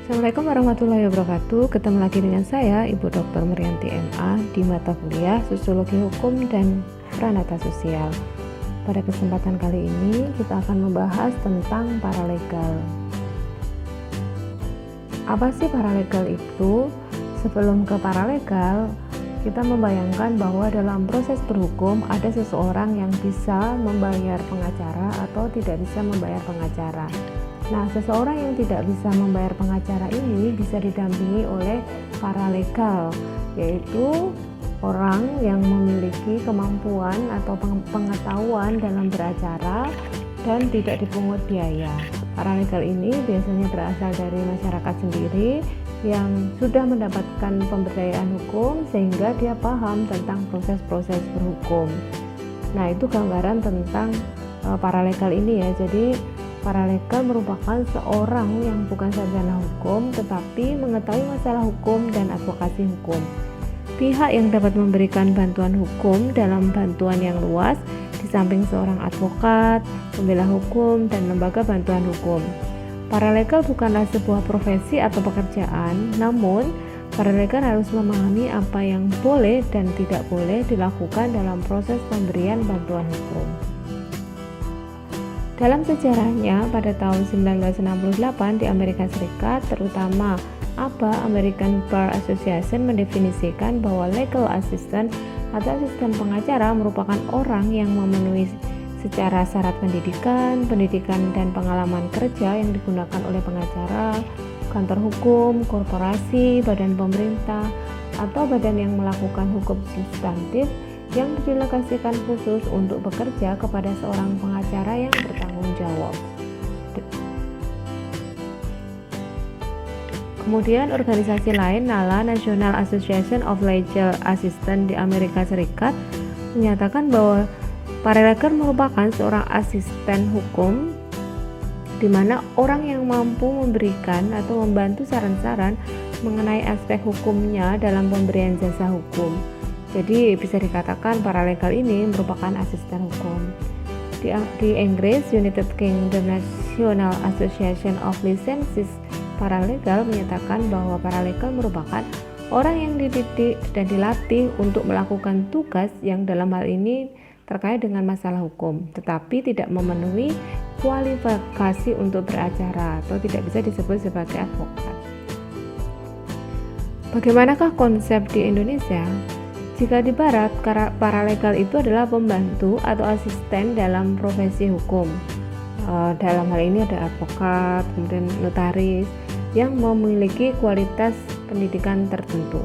Assalamualaikum warahmatullahi wabarakatuh. Ketemu lagi dengan saya, Ibu Dr. Merianti MA di mata kuliah Sosiologi Hukum dan Pranata Sosial. Pada kesempatan kali ini kita akan membahas tentang paralegal. Apa sih paralegal itu? Sebelum ke paralegal, kita membayangkan bahwa dalam proses berhukum ada seseorang yang bisa membayar pengacara atau tidak bisa membayar pengacara. Nah, seseorang yang tidak bisa membayar pengacara ini bisa didampingi oleh paralegal, yaitu orang yang memiliki kemampuan atau pengetahuan dalam beracara dan tidak dipungut biaya. Paralegal ini biasanya berasal dari masyarakat sendiri yang sudah mendapatkan pemberdayaan hukum sehingga dia paham tentang proses-proses berhukum. Nah, itu gambaran tentang paralegal ini ya. Jadi paralegal merupakan seorang yang bukan sarjana hukum tetapi mengetahui masalah hukum dan advokasi hukum. Pihak yang dapat memberikan bantuan hukum dalam bantuan yang luas di samping seorang advokat, pembela hukum, dan lembaga bantuan hukum. Paralegal bukanlah sebuah profesi atau pekerjaan, namun paralegal harus memahami apa yang boleh dan tidak boleh dilakukan dalam proses pemberian bantuan hukum. Dalam sejarahnya, pada tahun 1968 di Amerika Serikat, terutama ABA (American Bar Association) mendefinisikan bahwa legal assistant atau asisten pengacara merupakan orang yang memenuhi secara syarat pendidikan dan pengalaman kerja yang digunakan oleh pengacara, kantor hukum, korporasi, badan pemerintah, atau badan yang melakukan hukum substantif yang didelegasikan khusus untuk bekerja kepada seorang pengacara yang bertanggung jawab. Kemudian organisasi lain, NALA (National Association of Legal Assistants) di Amerika Serikat menyatakan bahwa paralegal merupakan seorang asisten hukum di mana orang yang mampu memberikan atau membantu saran-saran mengenai aspek hukumnya dalam pemberian jasa hukum. Jadi bisa dikatakan paralegal ini merupakan asisten hukum. Di Inggris, United Kingdom National Association of Licensed Paralegal menyatakan bahwa paralegal merupakan orang yang dididik dan dilatih untuk melakukan tugas yang dalam hal ini terkait dengan masalah hukum, tetapi tidak memenuhi kualifikasi untuk beracara atau tidak bisa disebut sebagai advokat. Bagaimanakah konsep di Indonesia? Jika di Barat, paralegal itu adalah pembantu atau asisten dalam profesi hukum. Dalam hal ini ada advokat, kemudian notaris yang memiliki kualitas pendidikan tertentu.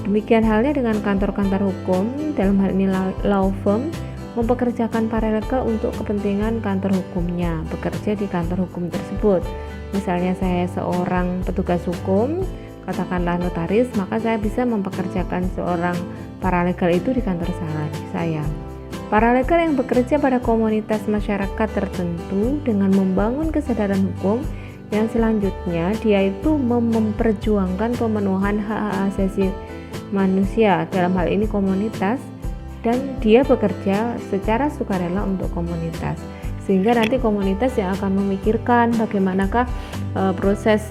Demikian halnya dengan kantor-kantor hukum, dalam hal ini law firm, mempekerjakan paralegal untuk kepentingan kantor hukumnya, bekerja di kantor hukum tersebut. Misalnya saya seorang petugas hukum, katakanlah notaris, maka saya bisa mempekerjakan seorang paralegal itu di kantor saya. Paralegal yang bekerja pada komunitas masyarakat tertentu dengan membangun kesadaran hukum yang selanjutnya dia itu memperjuangkan pemenuhan hak asasi manusia, dalam hal ini komunitas, dan dia bekerja secara sukarela untuk komunitas, sehingga nanti komunitas yang akan memikirkan bagaimanakah proses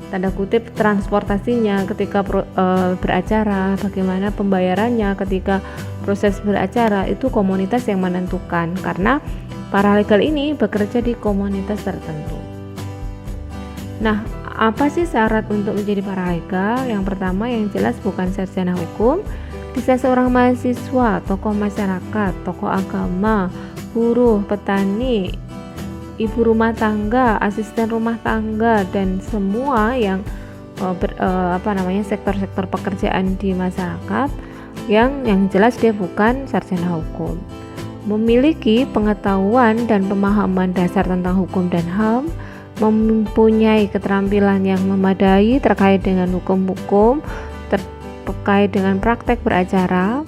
tanda kutip transportasinya ketika beracara, bagaimana pembayarannya ketika proses beracara, itu komunitas yang menentukan, karena paralegal ini bekerja di komunitas tertentu. Nah, apa sih syarat untuk menjadi paralegal? Yang pertama, yang jelas bukan sarjana hukum, bisa seorang mahasiswa, tokoh masyarakat, tokoh agama, buruh, petani, ibu rumah tangga, asisten rumah tangga, dan semua yang sektor-sektor pekerjaan di masyarakat yang jelas dia bukan sarjana hukum. Memiliki pengetahuan dan pemahaman dasar tentang hukum dan HAM, mempunyai keterampilan yang memadai terkait dengan hukum-hukum, terkait dengan praktek beracara,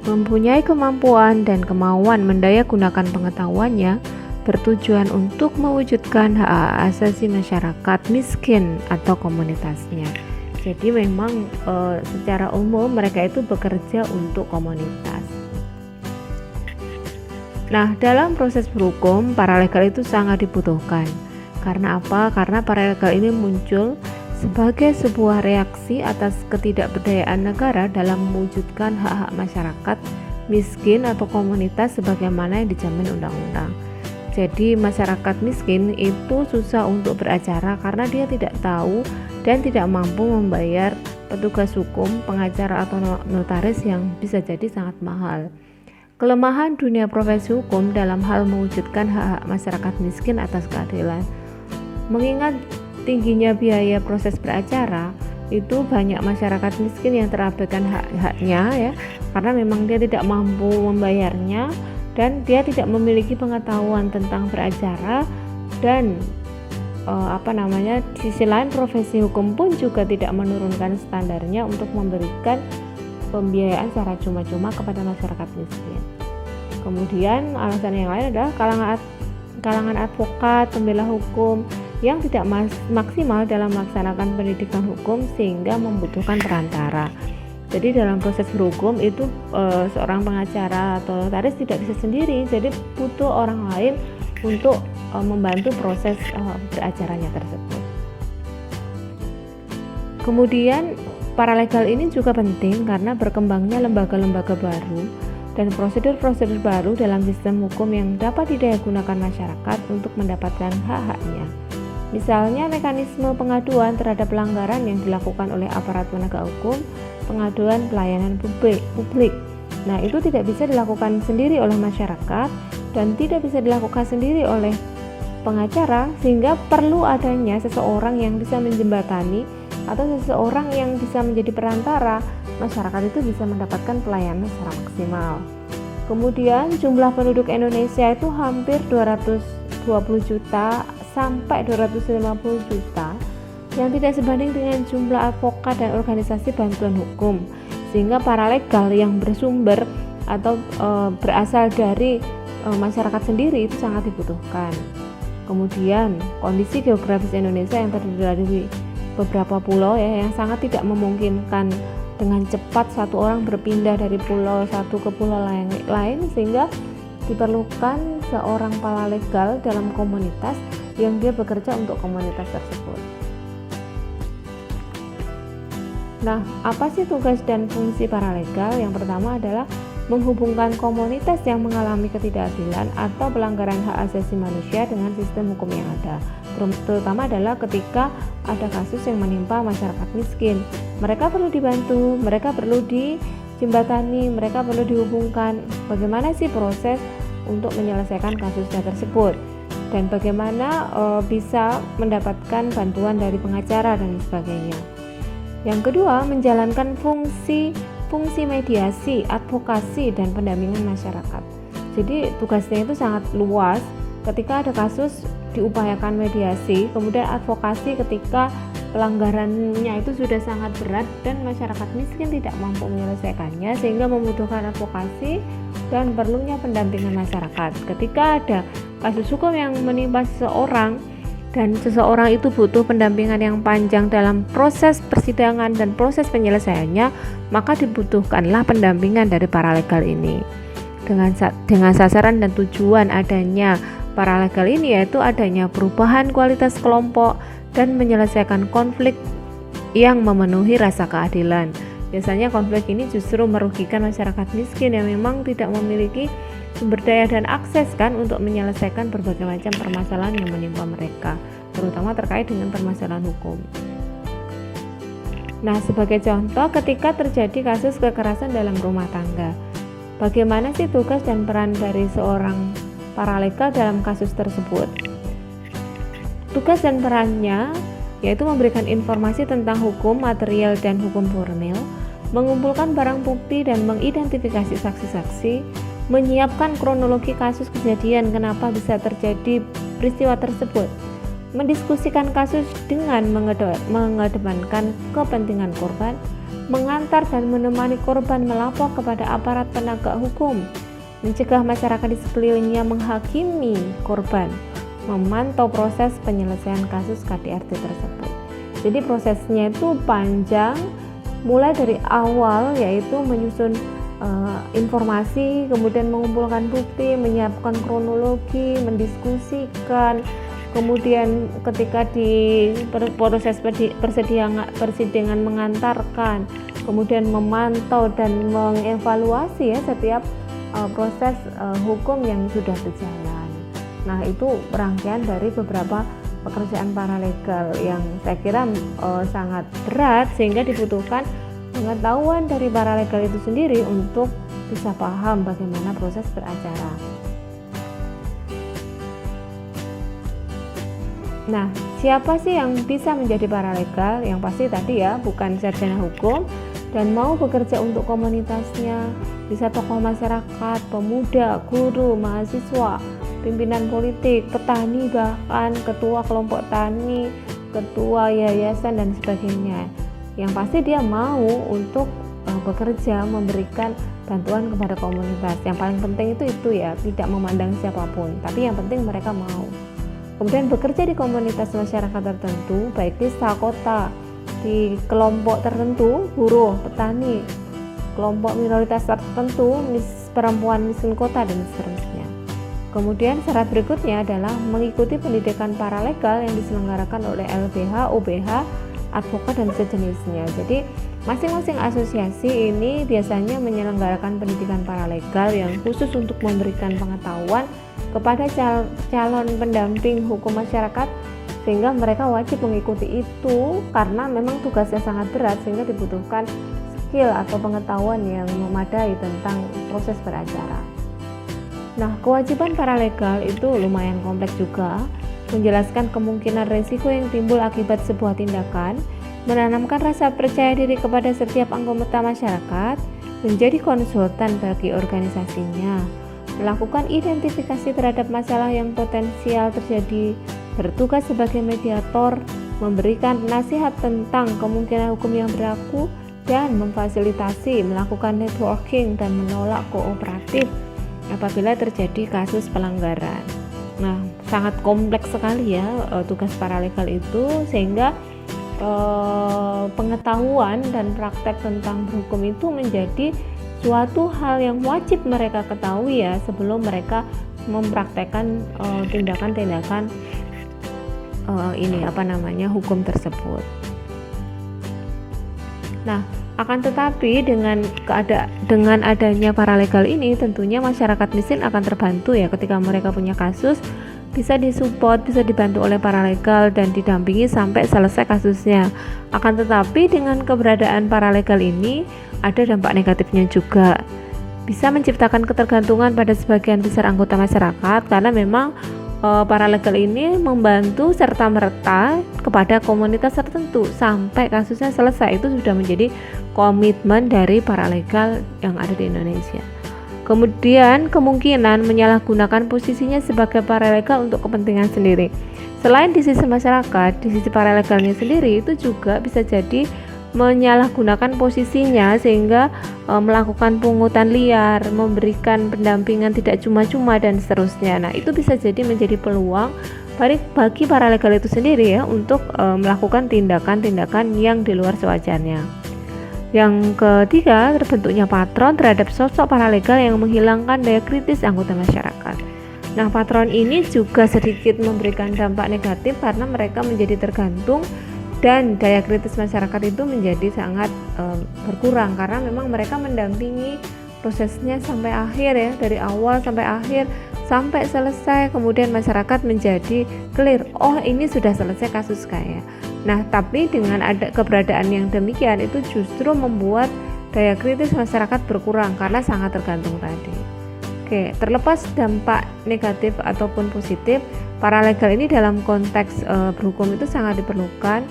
mempunyai kemampuan dan kemauan mendaya gunakan pengetahuannya bertujuan untuk mewujudkan hak asasi masyarakat miskin atau komunitasnya. Jadi memang secara umum mereka itu bekerja untuk komunitas. Nah, dalam proses berhukum, paralegal itu sangat dibutuhkan Karena apa? Karena paralegal ini muncul sebagai sebuah reaksi atas ketidakberdayaan negara dalam mewujudkan hak-hak masyarakat miskin atau komunitas sebagaimana yang dijamin undang-undang. Jadi masyarakat miskin itu susah untuk beracara karena dia tidak tahu dan tidak mampu membayar petugas hukum, pengacara atau notaris yang bisa jadi sangat mahal. Kelemahan dunia profesi hukum dalam hal mewujudkan hak-hak masyarakat miskin atas keadilan. Mengingat tingginya biaya proses beracara, itu banyak masyarakat miskin yang terabaikan hak-haknya ya, karena memang dia tidak mampu membayarnya dan dia tidak memiliki pengetahuan tentang beracara dan di sisi lain profesi hukum pun juga tidak menurunkan standarnya untuk memberikan pembiayaan secara cuma-cuma kepada masyarakat miskin. Kemudian alasan yang lain adalah kalangan advokat, pembela hukum yang tidak maksimal dalam melaksanakan pendidikan hukum sehingga membutuhkan perantara. Jadi dalam proses berhukum itu seorang pengacara atau notaris tidak bisa sendiri, jadi butuh orang lain untuk membantu proses beracaranya tersebut. Kemudian paralegal ini juga penting karena berkembangnya lembaga-lembaga baru dan prosedur-prosedur baru dalam sistem hukum yang dapat didaya-gunakan masyarakat untuk mendapatkan hak-haknya. Misalnya mekanisme pengaduan terhadap pelanggaran yang dilakukan oleh aparat penegak hukum, pengaduan pelayanan publik. Nah, itu tidak bisa dilakukan sendiri oleh masyarakat dan tidak bisa dilakukan sendiri oleh pengacara, sehingga perlu adanya seseorang yang bisa menjembatani atau seseorang yang bisa menjadi perantara masyarakat itu bisa mendapatkan pelayanan secara maksimal. Kemudian jumlah penduduk Indonesia itu hampir 220 juta sampai 250 juta yang tidak sebanding dengan jumlah advokat dan organisasi bantuan hukum, sehingga paralegal yang bersumber atau berasal dari masyarakat sendiri itu sangat dibutuhkan. Kemudian kondisi geografis Indonesia yang terdiri dari beberapa pulau ya, yang sangat tidak memungkinkan dengan cepat satu orang berpindah dari pulau satu ke pulau lain, sehingga diperlukan seorang paralegal dalam komunitas yang dia bekerja untuk komunitas tersebut. Nah, apa sih tugas dan fungsi paralegal? Yang pertama adalah menghubungkan komunitas yang mengalami ketidakadilan atau pelanggaran hak asasi manusia dengan sistem hukum yang ada. Terutama adalah ketika ada kasus yang menimpa masyarakat miskin. Mereka perlu dibantu, mereka perlu dijembatani, mereka perlu dihubungkan. Bagaimana sih proses untuk menyelesaikan kasusnya tersebut? Dan bagaimana bisa mendapatkan bantuan dari pengacara dan sebagainya. Yang kedua, menjalankan fungsi mediasi, advokasi, dan pendampingan masyarakat. Jadi tugasnya itu sangat luas. Ketika ada kasus diupayakan mediasi, kemudian advokasi ketika pelanggarannya itu sudah sangat berat dan masyarakat miskin tidak mampu menyelesaikannya, sehingga membutuhkan advokasi dan perlunya pendampingan masyarakat. Ketika ada kasus hukum yang menimpa seseorang dan seseorang itu butuh pendampingan yang panjang dalam proses persidangan dan proses penyelesaiannya, maka dibutuhkanlah pendampingan dari paralegal ini. Dengan sasaran dan tujuan adanya paralegal ini yaitu adanya perubahan kualitas kelompok dan menyelesaikan konflik yang memenuhi rasa keadilan. Biasanya konflik ini justru merugikan masyarakat miskin yang memang tidak memiliki sumber daya dan akses kan untuk menyelesaikan berbagai macam permasalahan yang menimpa mereka, terutama terkait dengan permasalahan hukum. Nah, sebagai contoh ketika terjadi kasus kekerasan dalam rumah tangga, bagaimana sih tugas dan peran dari seorang paralegal dalam kasus tersebut? Tugas dan perannya yaitu memberikan informasi tentang hukum material dan hukum formil, mengumpulkan barang bukti dan mengidentifikasi saksi-saksi, menyiapkan kronologi kasus kejadian kenapa bisa terjadi peristiwa tersebut, mendiskusikan kasus dengan mengedepankan kepentingan korban, mengantar dan menemani korban melapor kepada aparat penegak hukum, mencegah masyarakat di sekelilingnya menghakimi korban, memantau proses penyelesaian kasus KDRT tersebut. Jadi prosesnya itu panjang, mulai dari awal yaitu menyusun informasi, kemudian mengumpulkan bukti, menyiapkan kronologi, mendiskusikan, kemudian ketika di proses persidangan mengantarkan, kemudian memantau dan mengevaluasi ya setiap proses hukum yang sudah berjalan. Nah, itu rangkaian dari beberapa pekerjaan paralegal yang saya kira sangat berat, sehingga dibutuhkan pengetahuan dari paralegal itu sendiri untuk bisa paham bagaimana proses beracara. Nah, siapa sih yang bisa menjadi paralegal? Yang pasti tadi ya, bukan sarjana hukum dan mau bekerja untuk komunitasnya, bisa tokoh masyarakat, pemuda, guru, mahasiswa, pimpinan politik, petani, bahkan ketua kelompok tani, ketua yayasan dan sebagainya. Yang pasti dia mau untuk bekerja, memberikan bantuan kepada komunitas. Yang paling penting itu ya, tidak memandang siapapun, tapi yang penting mereka mau. Kemudian bekerja di komunitas masyarakat tertentu, baik desa, kota, di kelompok tertentu, buruh, petani, kelompok minoritas tertentu, perempuan miskin kota dan seterusnya. Kemudian syarat berikutnya adalah mengikuti pendidikan paralegal yang diselenggarakan oleh LBH, OBH, advokat dan sejenisnya. Jadi masing-masing asosiasi ini biasanya menyelenggarakan pendidikan paralegal yang khusus untuk memberikan pengetahuan kepada calon pendamping hukum masyarakat, sehingga mereka wajib mengikuti itu karena memang tugasnya sangat berat, sehingga dibutuhkan skill atau pengetahuan yang memadai tentang proses beracara. Nah, kewajiban paralegal itu lumayan kompleks juga, menjelaskan kemungkinan resiko yang timbul akibat sebuah tindakan, menanamkan rasa percaya diri kepada setiap anggota masyarakat, menjadi konsultan bagi organisasinya, melakukan identifikasi terhadap masalah yang potensial terjadi, bertugas sebagai mediator, memberikan nasihat tentang kemungkinan hukum yang berlaku, dan memfasilitasi, melakukan networking dan menolak kooperatif apabila terjadi kasus pelanggaran. Nah, sangat kompleks sekali ya tugas paralegal itu, sehingga pengetahuan dan praktek tentang hukum itu menjadi suatu hal yang wajib mereka ketahui ya sebelum mereka mempraktekkan tindakan-tindakan hukum tersebut. Nah, akan tetapi dengan adanya paralegal ini tentunya masyarakat miskin akan terbantu ya ketika mereka punya kasus, bisa disupport, bisa dibantu oleh paralegal dan didampingi sampai selesai kasusnya. Akan tetapi dengan keberadaan paralegal ini ada dampak negatifnya juga. Bisa menciptakan ketergantungan pada sebagian besar anggota masyarakat karena memang paralegal ini membantu serta-merta kepada komunitas tertentu sampai kasusnya selesai. Itu sudah menjadi komitmen dari paralegal yang ada di Indonesia. Kemudian kemungkinan menyalahgunakan posisinya sebagai paralegal untuk kepentingan sendiri. Selain di sisi masyarakat, di sisi paralegalnya sendiri itu juga bisa jadi menyalahgunakan posisinya sehingga melakukan pungutan liar, memberikan pendampingan tidak cuma-cuma dan seterusnya. Nah, itu bisa jadi menjadi peluang bagi paralegal itu sendiri ya untuk melakukan tindakan-tindakan yang di luar sewajarnya. Yang ketiga, terbentuknya patron terhadap sosok paralegal yang menghilangkan daya kritis anggota masyarakat. Nah, patron ini juga sedikit memberikan dampak negatif karena mereka menjadi tergantung dan daya kritis masyarakat itu menjadi sangat berkurang karena memang mereka mendampingi prosesnya sampai akhir ya, dari awal sampai akhir sampai selesai, kemudian masyarakat menjadi clear, oh ini sudah selesai kasus saya. Nah, tapi dengan ada keberadaan yang demikian itu justru membuat daya kritis masyarakat berkurang karena sangat tergantung tadi. Oke, terlepas dampak negatif ataupun positif, paralegal ini dalam konteks berhukum itu sangat diperlukan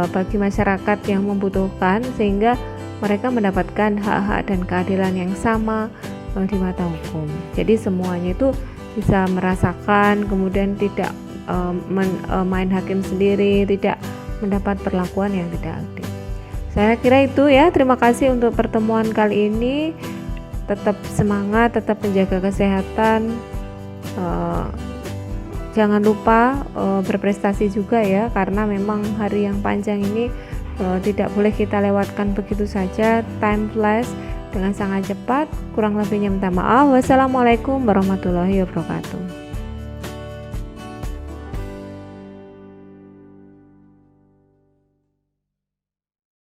bagi masyarakat yang membutuhkan sehingga mereka mendapatkan hak-hak dan keadilan yang sama di mata hukum. Jadi semuanya itu bisa merasakan, kemudian tidak main hakim sendiri, tidak mendapat perlakuan yang tidak adil. Saya kira itu ya. Terima kasih untuk pertemuan kali ini. Tetap semangat, tetap menjaga kesehatan. Jangan lupa berprestasi juga ya, karena memang hari yang panjang ini tidak boleh kita lewatkan begitu saja. Time flies dengan sangat cepat. Kurang lebihnya minta maaf. Wassalamualaikum warahmatullahi wabarakatuh.